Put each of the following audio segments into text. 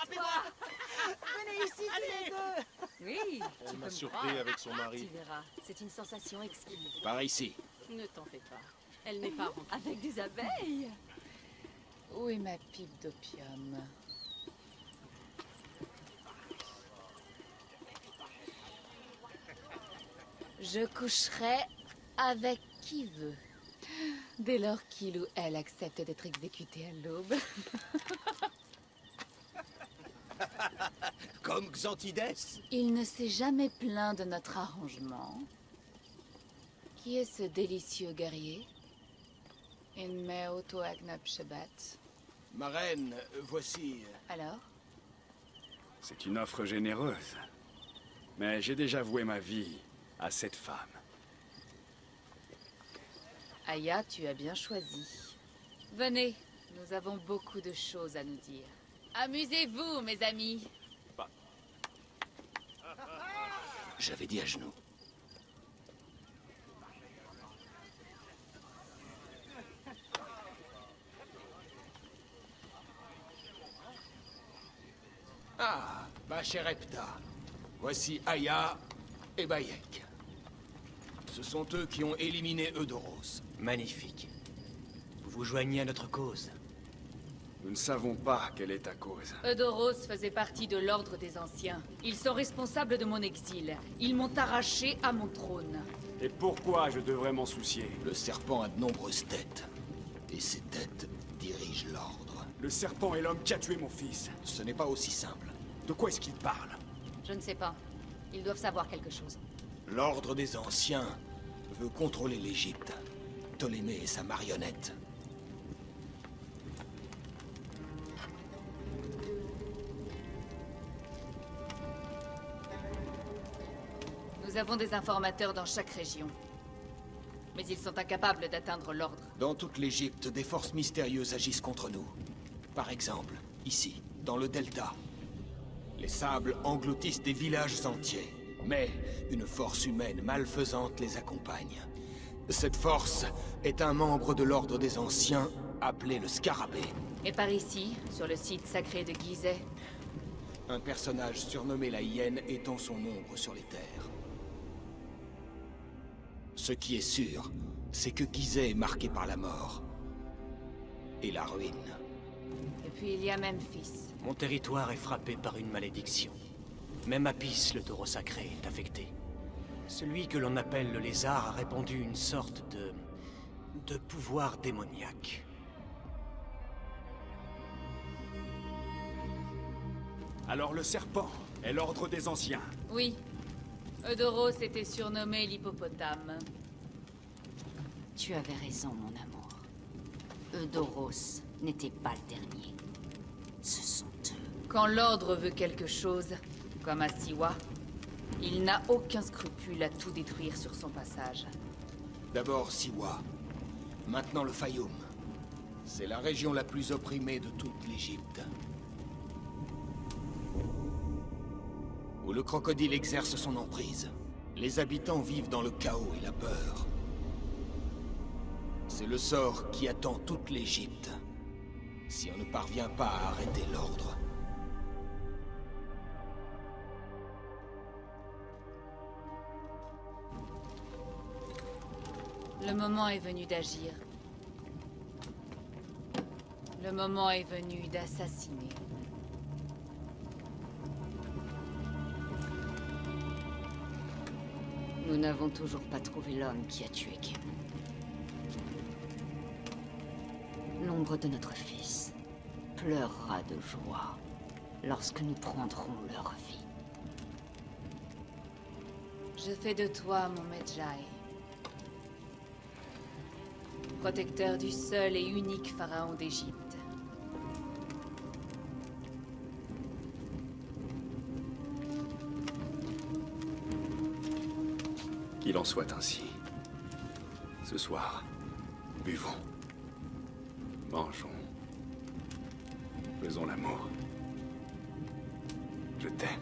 Venez ici, tous les deux. Oui, Elle tu m'a peux me surpris croire. avec son Tu mari. verras, c'est une sensation exquise. Par ici. Ne t'en fais pas. Elle n'est pas rentrée. Avec des abeilles. Où est ma pipe d'opium? Je coucherai avec qui veut. Dès lors qu'il ou elle accepte d'être exécuté à l'aube. Comme Xantides. Il ne s'est jamais plaint de notre arrangement. Qui est ce délicieux guerrier? Inme auto agnab Shabbat. Ma reine, voici... Alors? C'est une offre généreuse. Mais j'ai déjà voué ma vie à cette femme. Aya, tu as bien choisi. Venez, nous avons beaucoup de choses à nous dire. Amusez-vous, mes amis. J'avais dit à genoux. Ah, ma chère Epta. Voici Aya et Bayek. Ce sont eux qui ont éliminé Eudoros. Magnifique. Vous vous joignez à notre cause. Nous ne savons pas quelle est ta cause. Eudoros faisait partie de l'Ordre des Anciens. Ils sont responsables de mon exil. Ils m'ont arraché à mon trône. Et pourquoi je devrais m'en soucier? Le serpent a de nombreuses têtes. Et ces têtes dirigent l'ordre. Le serpent est l'homme qui a tué mon fils. Ce n'est pas aussi simple. De quoi est-ce qu'il parle? Je ne sais pas. Ils doivent savoir quelque chose. L'Ordre des Anciens veut contrôler l'Égypte. Ptolémée est sa marionnette. Nous avons des informateurs dans chaque région. Mais ils sont incapables d'atteindre l'Ordre. Dans toute l'Égypte, des forces mystérieuses agissent contre nous. Par exemple, ici, dans le delta. Les sables engloutissent des villages entiers. Mais une force humaine malfaisante les accompagne. Cette force est un membre de l'Ordre des Anciens, appelé le Scarabée. Et par ici, sur le site sacré de Gizeh, Un personnage surnommé la Hyène étend son ombre sur les terres. Ce qui est sûr, c'est que Gizeh est marqué par la mort. Et la ruine. et puis il y a Memphis. Mon territoire est frappé par une malédiction. Même Apis, le taureau sacré, est affecté. Celui que l'on appelle le lézard a répandu une sorte de pouvoir démoniaque. Alors le serpent est l'ordre des anciens. Oui. Eudoros était surnommé l'hippopotame. Tu avais raison, mon amour. Eudoros n'était pas le dernier. Ce sont eux. Quand l'Ordre veut quelque chose, comme à Siwa, il n'a aucun scrupule à tout détruire sur son passage. D'abord Siwa, maintenant le Fayoum. C'est la région la plus opprimée de toute l'Égypte. Où le crocodile exerce son emprise. Les habitants vivent dans le chaos et la peur. C'est le sort qui attend toute l'Égypte, si on ne parvient pas à arrêter l'ordre. Le moment est venu d'agir. Le moment est venu d'assassiner. Nous n'avons toujours pas trouvé l'homme qui a tué Kim. L'ombre de notre fils pleurera de joie lorsque nous prendrons leur vie. Je fais de toi mon Medjay. Protecteur du seul et unique pharaon d'Égypte. Qu'il en soit ainsi. Ce soir, buvons. Mangeons. Faisons l'amour. Je t'aime.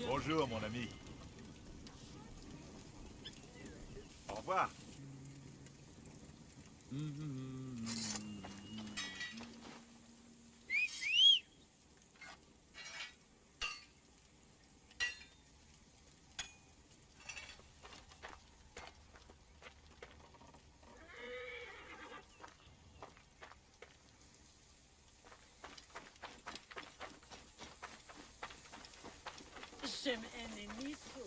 Bonjour, mon ami. Au revoir. Shem enemigo.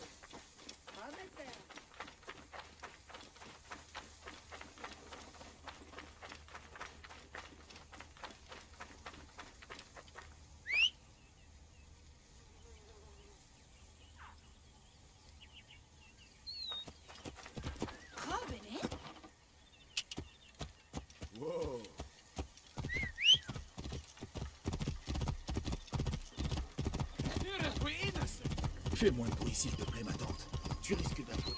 Wow. Fais moins de bruit, s'il te plaît, ma tante. Tu risques d'affoler.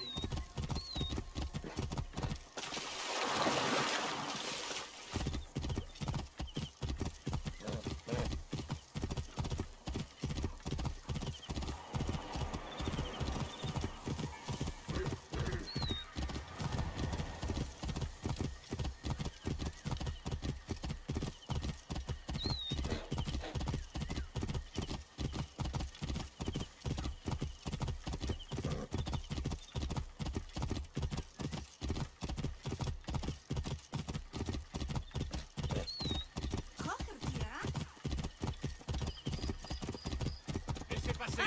Laissez passer.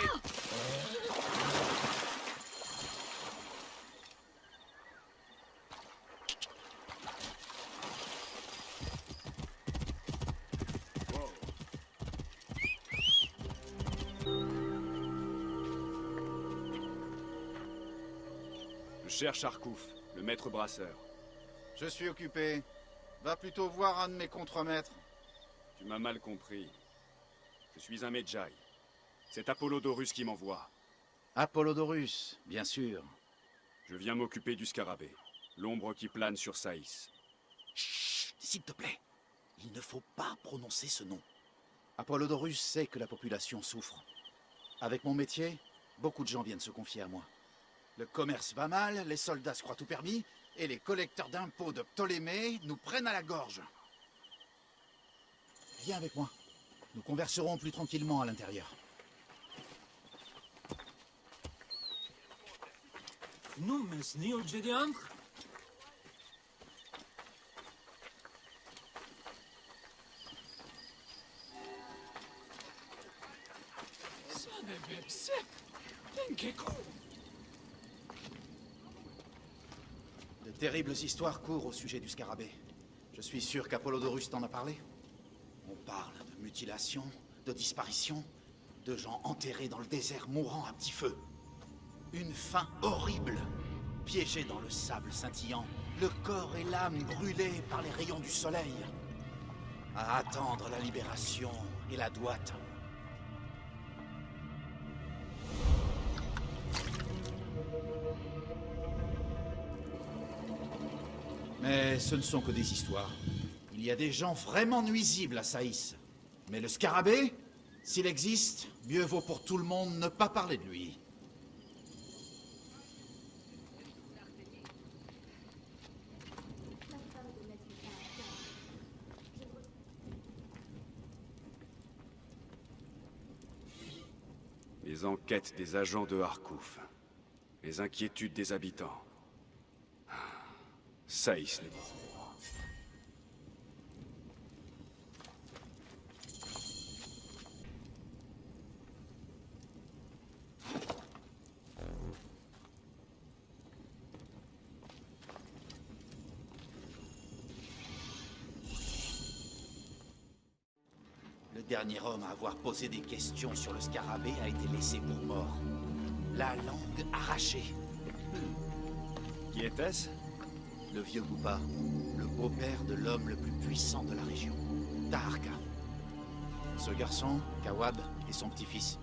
Je cherche Arkouf, le maître brasseur. Je suis occupé. Va plutôt voir un de mes contremaîtres. Tu m'as mal compris. Je suis un Medjay. C'est Apollodorus qui m'envoie. Apollodorus, bien sûr. Je viens m'occuper du scarabée, l'ombre qui plane sur Saïs. Chut, s'il te plaît. Il ne faut pas prononcer ce nom. Apollodorus sait que la population souffre. Avec mon métier, beaucoup de gens viennent se confier à moi. Le commerce va mal, les soldats se croient tout permis, et les collecteurs d'impôts de Ptolémée nous prennent à la gorge. Viens avec moi. Nous converserons plus tranquillement à l'intérieur. De terribles histoires courent au sujet du scarabée. Je suis sûr qu'Apollodorus t'en a parlé. On parle de mutilations, de disparitions, de gens enterrés dans le désert mourant à petit feu. Une fin horrible, piégés dans le sable scintillant, le corps et l'âme brûlés par les rayons du soleil. À attendre la libération et la droite. Mais ce ne sont que des histoires. Il y a des gens vraiment nuisibles à Saïs. Mais le scarabée, s'il existe, mieux vaut pour tout le monde ne pas parler de lui. Les enquêtes des agents de Arkouf. Les inquiétudes des habitants. Saïs les mots. Le dernier homme à avoir posé des questions sur le scarabée a été laissé pour mort. La langue arrachée. Qui était-ce? Le vieux Boupa, le beau-père de l'homme le plus puissant de la région, Taharka. Ce garçon, Kawab, est son petit-fils.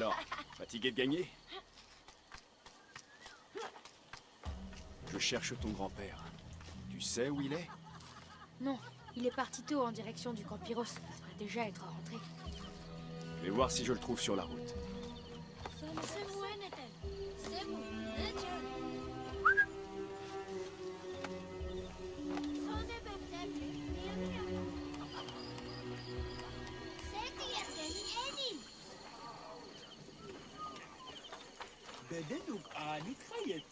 Alors, fatigué de gagner? Je cherche ton grand-père. Tu sais où il est? Non, il est parti tôt en direction du camp Pyros. Il devrait déjà être rentré. Je vais voir si je le trouve sur la route. بدنك عاني خيط.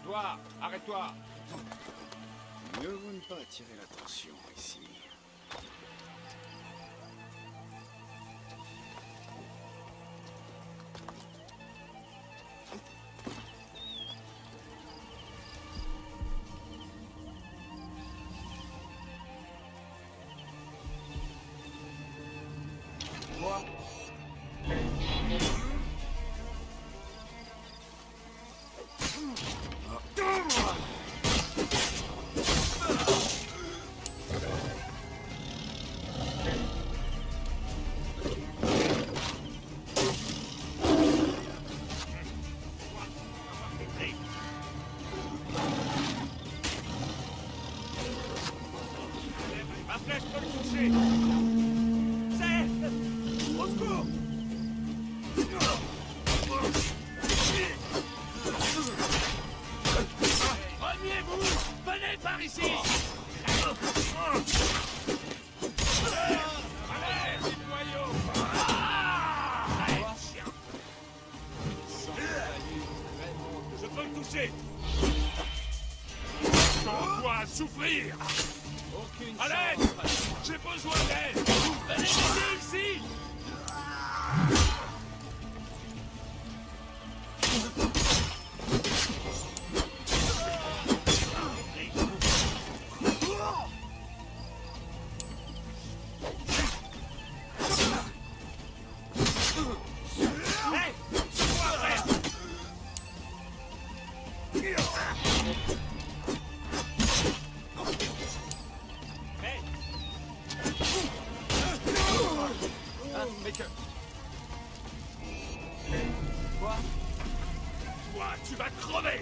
Toi, arrête-toi. Mieux vaut ne pas attirer l'attention ici. Ma flèche peut le toucher. C'est... Au secours. Remuez-vous! Venez par ici! Allez, petit noyau. Je peux le toucher. On doit souffrir. Allez, j'ai besoin d'aide. Venez m'aider ici. Toi, tu vas crever.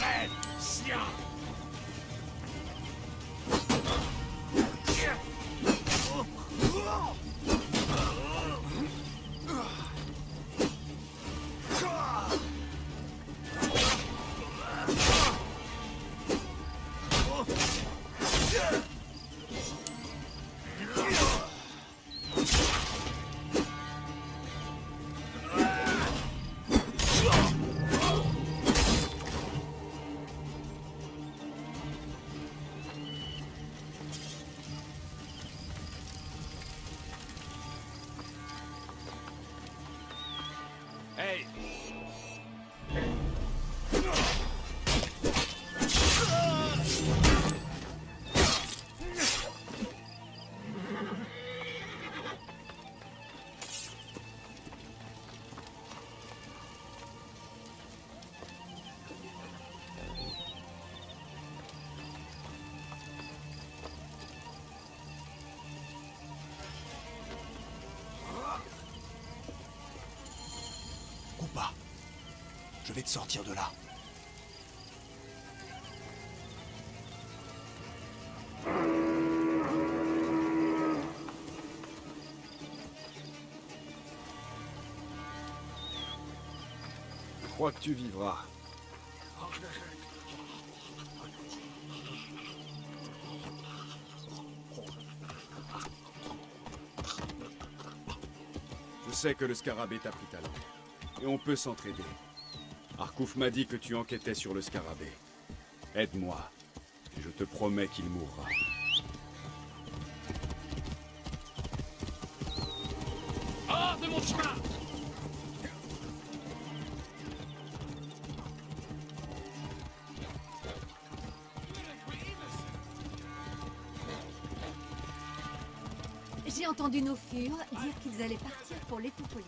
Arrête, chien. Hey. Koopa, je vais te sortir de là. crois que tu vivras. Je sais que le scarabée t'a pris ta langue. Et on peut s'entraider. Arkouf m'a dit que tu enquêtais sur le scarabée. Aide-moi. Et je te promets qu'il mourra. Hors de mon chemin! J'ai entendu nos fures dire qu'ils allaient partir pour l'Etopolis.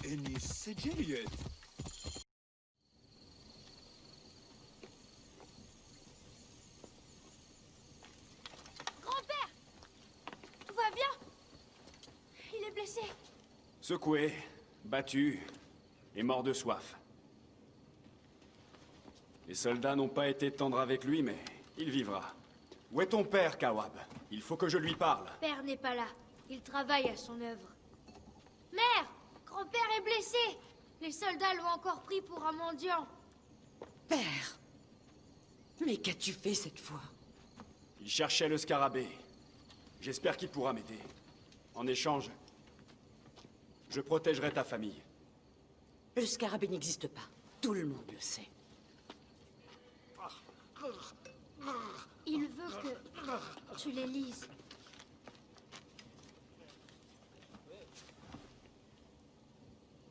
Ennis, c'est Juliet. Grand-père! Tout va bien? Il est blessé. Secoué, battu et mort de soif. Les soldats n'ont pas été tendres avec lui, mais il vivra. Où est ton père, Kawab? Il faut que je lui parle. Père n'est pas là. Il travaille à son œuvre. Mère! Grand-père est blessé! Les soldats l'ont encore pris pour un mendiant. Père! Mais qu'as-tu fait cette fois? Il cherchait le scarabée. J'espère qu'il pourra m'aider. En échange, je protégerai ta famille. Le scarabée n'existe pas. Tout le monde le sait. Il veut que tu les lises.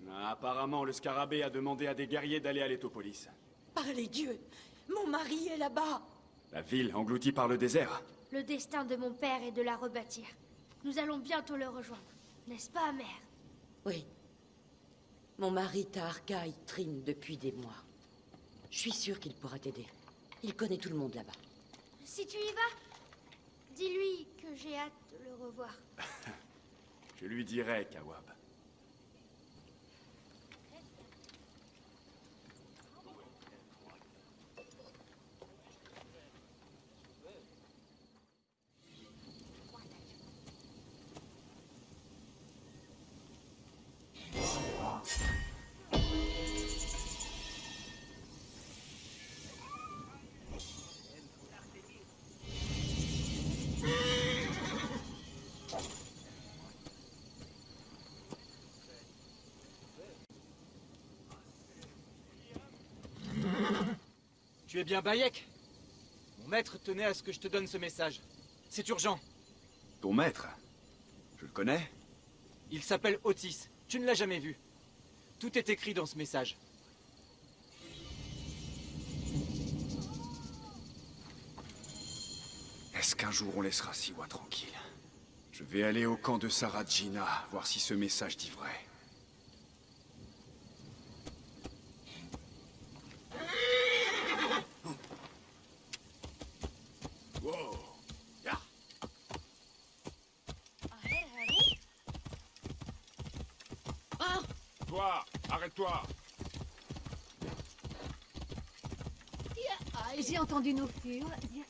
Apparemment, le scarabée a demandé à des guerriers d'aller à l'Etopolis. Par les dieux! Mon mari est là-bas! La ville engloutie par le désert. Le destin de mon père est de la rebâtir. Nous allons bientôt le rejoindre. N'est-ce pas, mère? Oui. Mon mari Taharka y trine depuis des mois. Je suis sûre qu'il pourra t'aider. Il connaît tout le monde là-bas. Si tu y vas, dis-lui que j'ai hâte de le revoir. Je lui dirai, Kawab. Tu es bien Bayek? Mon maître tenait à ce que je te donne ce message. C'est urgent. Ton maître? Je le connais? Il s'appelle Otis. Tu ne l'as jamais vu. Tout est écrit dans ce message. Est-ce qu'un jour on laissera Siwa tranquille? Je vais aller au camp de Sarajina, voir si ce message dit vrai. Wow. Ya. Toi, arrête-toi! J'ai entendu nos fures dire